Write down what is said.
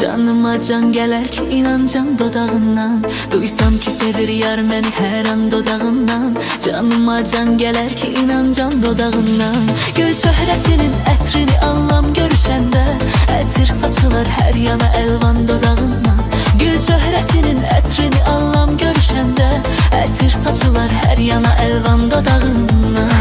Canıma can gələr ki inan can dodağından. Duysam ki sevir yar məni hər an dodağından. Canıma can gələr ki inan can dodağından. Gül çöhrəsinin ətrini anlam görüşəndə, ətir saçılar hər yana əlvan dodağından. Gül çöhrəsinin ətrini anlam görüşəndə, ətir saçılar hər yana əlvan dodağından.